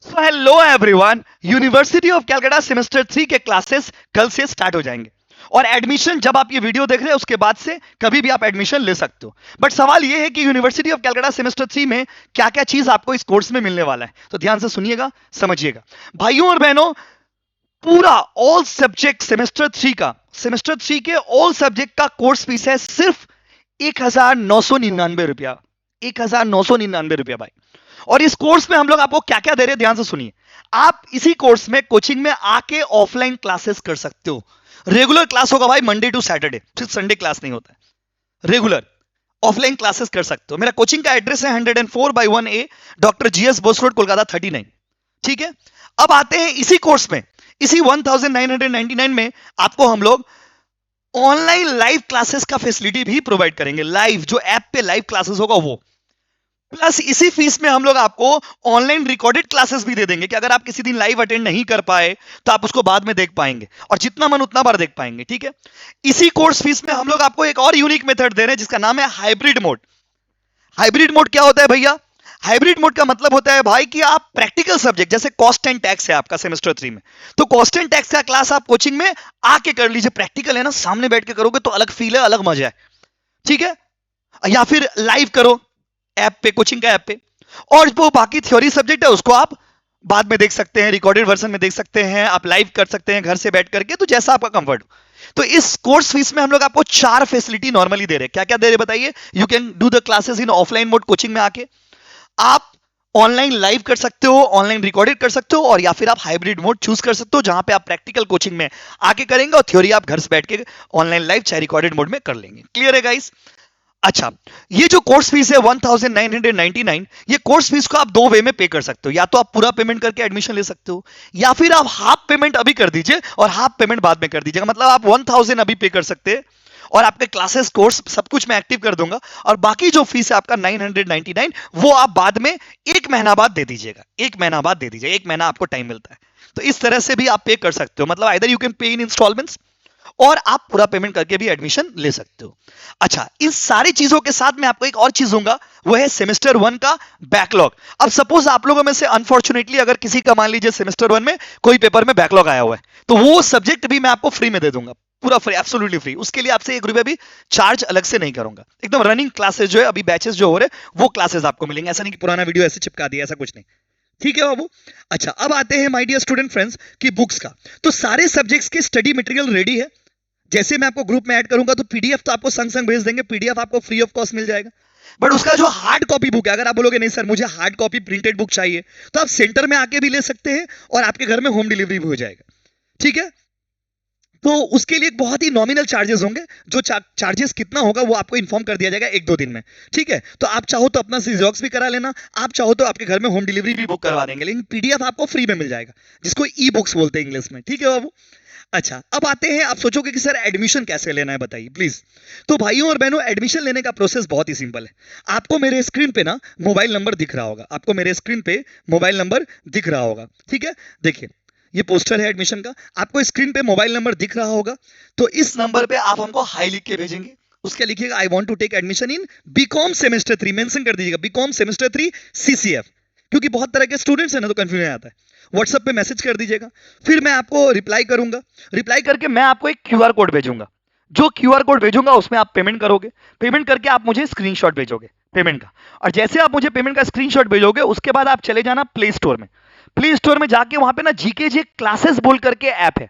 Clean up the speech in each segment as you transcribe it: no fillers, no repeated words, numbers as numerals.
So hello everyone, university of Calcutta semester 3 के classes कल से स्टार्ट हो जाएंगे और एडमिशन जब आप ये वीडियो देख रहे हैं उसके बाद से कभी भी आप एडमिशन ले सकते हो। बट सवाल ये है कि यूनिवर्सिटी ऑफ कैलकाटा सेमेस्टर 3 में क्या क्या चीज आपको इस कोर्स में मिलने वाला है, तो ध्यान से सुनिएगा, समझिएगा। भाइयों और बहनों, पूरा ऑल सब्जेक्ट सेमेस्टर 3 के ऑल सब्जेक्ट का कोर्स फीस है सिर्फ 1999 रुपया। 1999 रुपया भाई। और इस कोर्स में हम लोग आपको क्या क्या दे रहे हैं, ध्यान से सुनिए। आप इसी कोर्स में कोचिंग में आके ऑफलाइन क्लासेस कर सकते हो। रेगुलर क्लास होगा भाई, मंडे टू सैटरडे, सिर्फ संडे क्लास नहीं होता है। रेगुलर ऑफलाइन क्लासेस कर सकते हो। मेरा कोचिंग का एड्रेस है 104/1A, doctor GS Bose road, Kolkata 39। ठीक है, अब आते हैं इसी कोर्स में, इसी 1999 में आपको हम लोग ऑनलाइन लाइव क्लासेस का फैसिलिटी भी प्रोवाइड करेंगे। लाइव, जो ऐप पे लाइव क्लासेस होगा वो, प्लस इसी फीस में हम लोग आपको ऑनलाइन रिकॉर्डेड क्लासेस भी दे देंगे कि अगर आप किसी दिन लाइव अटेंड नहीं कर पाए तो आप उसको बाद में देख पाएंगे और जितना मन उतना बार देख पाएंगे। ठीक है, इसी कोर्स फीस में हम लोग आपको एक और यूनिक मेथड दे रहे हैं जिसका नाम है हाइब्रिड मोड। हाइब्रिड मोड क्या होता है भैया? हाइब्रिड मोड का मतलब होता है भाई कि आप प्रैक्टिकल सब्जेक्ट जैसे कॉस्ट एंड टैक्स है आपका सेमेस्टर 3 में, तो कॉस्ट एंड टैक्स का क्लास आप कोचिंग में आके कर लीजिए। प्रैक्टिकल है ना, सामने बैठ के करोगे तो अलग फील है, अलग मजा है। ठीक है, या फिर लाइव करो ऐप पे, कोचिंग का ऐप पे। और वो बाकी थ्योरी सब्जेक्ट है उसको आप बाद में देख सकते हैं, रिकॉर्डेड वर्जन में देख सकते हैं, आप लाइव कर सकते हैं घर से बैठ करके, तो जैसा आपका कंफर्ट हो। तो इस कोर्स फीस में हम लोग आपको 4 फैसिलिटी नॉर्मली दे रहे हैं। क्या क्या दे रहे बताइए? You can do the classes in offline mode coaching में आके, आप ऑनलाइन लाइव कर सकते हो, ऑनलाइन रिकॉर्डेड कर सकते हो, और या फिर आप हाइब्रिड मोड चूज कर सकते हो जहां पे आप प्रैक्टिकल कोचिंग में आके करेंगे और थ्योरी आप घर से बैठ के ऑनलाइन लाइव चाहे रिकॉर्डेड मोड में कर लेंगे। क्लियर है गाइस? अच्छा, ये जो कोर्स फीस है 1999, ये कोर्स फीस को आप 2 वे में पे कर सकते हो। या तो आप पूरा पेमेंट करके एडमिशन ले सकते हो, या फिर आप हाफ पेमेंट अभी कर दीजिए और हाफ पेमेंट बाद में कर दीजिएगा। मतलब आप 1000 अभी पे कर सकते हैं और आपके क्लासेस, कोर्स सब कुछ मैं एक्टिव कर दूंगा, और बाकी जो फीस है आपका 999 वो आप बाद में 1 महीना बाद दे दीजिएगा। 1 महीना बाद दे दीजिएगा, 1 महीना आपको टाइम मिलता है। तो इस तरह से भी आप पे कर सकते हो। मतलब either you can pay in installments और आप पूरा पेमेंट करके भी एडमिशन ले सकते हो। अच्छा, इन सारी चीजों के साथ मैं आपको एक और चीज दूंगा, वो है सेमेस्टर 1 का बैकलॉग। अब सपोज आप लोगों में से अनफॉर्चुनेटली अगर किसी का मान लीजिए सेमेस्टर 1 में कोई पेपर में बैकलॉग आया हुआ है, तो वो सब्जेक्ट भी मैं आपको फ्री में दे दूंगा, पूरा फ्री, एब्सोल्युटली फ्री। उसके लिए आपसे 1 रुपया भी चार्ज अलग से नहीं करूंगा। एकदम रनिंग क्लासेस जो है, अभी बैचेस जो हो रहे हैं वो क्लासेस आपको मिलेंगे। ऐसा नहीं कि पुराना वीडियो ऐसे चिपका दिया, ऐसा कुछ नहीं। ठीक है बाबू। अच्छा, अब आते हैं माय डियर स्टूडेंट फ्रेंड्स की बुक्स का। तो सारे सब्जेक्ट्स के स्टडी मटेरियल रेडी है। जैसे मैं आपको ग्रुप में ऐड करूंगा तो पीडीएफ तो आपको संग संग भेज देंगे, पीडीएफ आपको फ्री ऑफ कॉस्ट मिल जाएगा। बट उसका जो हार्ड कॉपी बुक है, अगर आप बोलोगे नहीं सर मुझे हार्ड कॉपी प्रिंटेड बुक चाहिए, तो आप सेंटर में आके भी ले सकते हैं और आपके घर में होम डिलीवरी भी हो जाएगा। ठीक है, तो उसके लिए बहुत ही नॉमिनल चार्जेस होंगे। जो चार्जेस कितना होगा वो आपको इन्फॉर्म कर दिया जाएगा 1-2 दिन में। ठीक है, तो आप चाहो तो अपना जेरोक्स भी करा लेना, आप चाहो तो आपके घर में होम डिलीवरी भी बुक करवा देंगे, लेकिन पीडीएफ आपको फ्री में मिल जाएगा, जिसको ई बुक्स बोलते हैं इंग्लिश में। ठीक है बाबू। अच्छा, अब आते हैं, आप सोचोगे कि सर एडमिशन कैसे लेना है बताइए प्लीज। तो भाइयों और बहनों, एडमिशन लेने का प्रोसेस बहुत ही सिंपल है। आपको मेरे स्क्रीन पे ना मोबाइल नंबर दिख रहा होगा, आपको मेरे स्क्रीन पे मोबाइल नंबर दिख रहा होगा। ठीक है, देखिए ये पोस्टर है एडमिशन का, आपको स्क्रीन पे मोबाइल नंबर दिख रहा होगा। तो इस नंबर पे आप हमको हाई लिख के भेजेंगे। उसके लिखिएगा I want to take admission in BCom semester 3, mention कर दीजिएगा बीकॉम सेमेस्टर 3 सीसीएफ, क्योंकि बहुत तरह के स्टूडेंट्स हैं ना, तो कंफ्यूजन आता है। व्हाट्सएप पे मैसेज कर दीजिएगा, फिर मैं आपको रिप्लाई करूंगा। रिप्लाई करके मैं आपको एक क्यूआर कोड भेजूंगा। जो क्यूआर कोड भेजूंगा उसमें आप पेमेंट करोगे, पेमेंट करके आप मुझे स्क्रीनशॉट भेजोगे पेमेंट का। और जैसे आप मुझे पेमेंट का स्क्रीनशॉट भेजोगे उसके बाद आप चले जाना प्ले स्टोर में। प्ले स्टोर में जाके वहां पे ना जीके क्लासेस बोल करके ऐप है,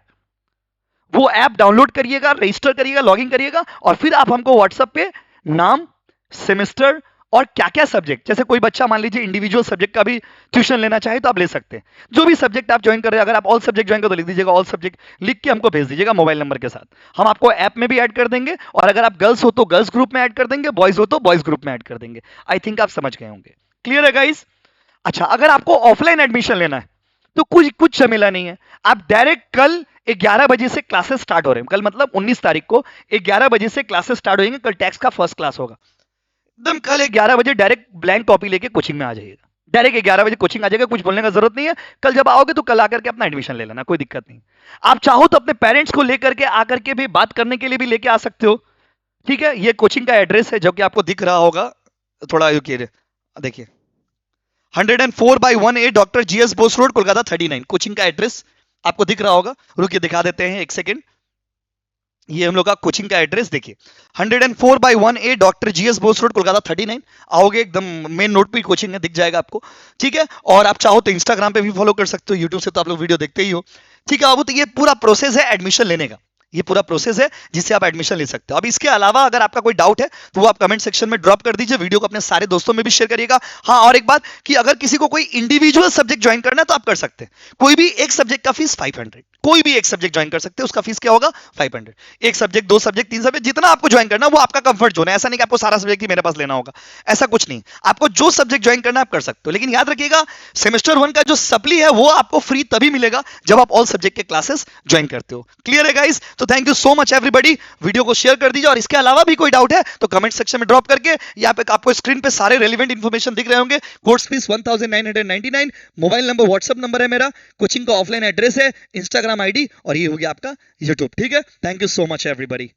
वो ऐप डाउनलोड करिएगा, रजिस्टर करिएगा, लॉगिन करिएगा, और फिर आप हमको व्हाट्सएप पे नाम, सेमेस्टर और क्या क्या सब्जेक्ट, जैसे कोई बच्चा मान लीजिए इंडिविजुअल सब्जेक्ट का भी ट्यूशन लेना चाहे तो आप ले सकते हैं। जो भी सब्जेक्ट आप ज्वाइन कर रहे हैं, अगर आप ऑल सब्जेक्ट ज्वाइन कर तो लिख दीजिएगा ऑल सब्जेक्ट, लिख के हमको भेज दीजिएगा मोबाइल नंबर के साथ। हम आपको ऐप में भी ऐड कर देंगे, और अगर आप गर्ल्स हो तो गर्ल्स ग्रुप में ऐड कर देंगे, बॉयज हो तो बॉयज ग्रुप में ऐड कर देंगे। आई थिंक आप समझ गए होंगे। क्लियर है गाइस? अच्छा, अगर आपको ऑफलाइन एडमिशन लेना है तो कुछ कुछ झमेला नहीं है। आप डायरेक्ट कल 11 बजे से क्लासेस स्टार्ट हो रहे हैं। कल मतलब 19 तारीख को 11 बजे से क्लासेस स्टार्ट होंगे। कल टैक्स का फर्स्ट क्लास होगा। एकदम कल 11 बजे डायरेक्ट ब्लैंक कॉपी लेके कोचिंग में आ जाइएगा। डायरेक्ट 11 बजे कोचिंग आ जाएगा, कुछ बोलने का जरूरत नहीं है। कल जब आओगे तो कल आकर के अपना एडमिशन ले लेना, कोई दिक्कत नहीं। आप चाहो तो अपने पेरेंट्स को लेकर के आकर के भी बात करने के लिए भी लेके आ सकते हो। ठीक है, ये कोचिंग का एड्रेस है जो कि आपको दिख रहा होगा, थोड़ा रुकिए, देखिए। 104/18 doctor GS Bose road, Kolkata 39। Coaching का एड्रेस आपको दिख रहा होगा, रुकिए दिखा देते हैं एक सेकेंड। ये हम लोग का कोचिंग का एड्रेस देखिए, 104/18 doctor GS Bose road, Kolkata 39। आओगे एकदम मेन रोड पे कोचिंग है, दिख जाएगा आपको, ठीक है। और आप चाहो तो इंस्टाग्राम पे भी फॉलो कर सकते हो, यूट्यूब से तो आप लोग वीडियो देखते ही हो, ठीक है बाबू। तो ये पूरा प्रोसेस है एडमिशन लेने का, ये पूरा प्रोसेस है जिससे आप एडमिशन ले सकते हो। अब इसके अलावा अगर आपका कोई डाउट है तो वो आप कमेंट सेक्शन में ड्रॉप कर दीजिए, वीडियो को अपने सारे दोस्तों में भी शेयर करिएगा। हाँ, और एक बात कि अगर किसी को कोई इंडिविजुअल सब्जेक्ट ज्वाइन करना है तो आप कर सकते हैं। कोई भी एक सब्जेक्ट का फीस 500, कोई भी एक सब्जेक्ट ज्वाइन कर सकते हैं, उसका फीस क्या होगा 500। एक सब्जेक्ट, दो सब्जेक्ट, तीन सब्जेक्ट, जितना आपको ज्वाइन करना है वो आपका कंफर्ट जोन है। ऐसा नहीं कि आपको सारा सब्जेक्ट ही मेरे पास लेना होगा, ऐसा कुछ नहीं। आपको जो सब्जेक्ट ज्वाइन करना है आप कर सकते हो, लेकिन याद रखिएगा सेमेस्टर 1 का जो सप्ली है वो आपको फ्री तभी मिलेगा जब आप ऑल सब्जेक्ट के क्लासेस ज्वाइन करते हो। क्लियर है गाइस? तो thank you so much everybody, video को शेयर कर दीजिए। और इसके अलावा भी कोई डाउट है तो कमेंट सेक्शन में ड्रॉप करके, यहाँ पे आपको स्क्रीन पे सारे रेलिवेंट इंफॉर्मेशन दिख रहे होंगे। Course fees 1999, mobile number WhatsApp number है मेरा, कोचिंग का ऑफलाइन एड्रेस है, इंस्टाग्राम आईडी, और ये हो गया आपका यूट्यूब, ठीक है। Thank you so much everybody.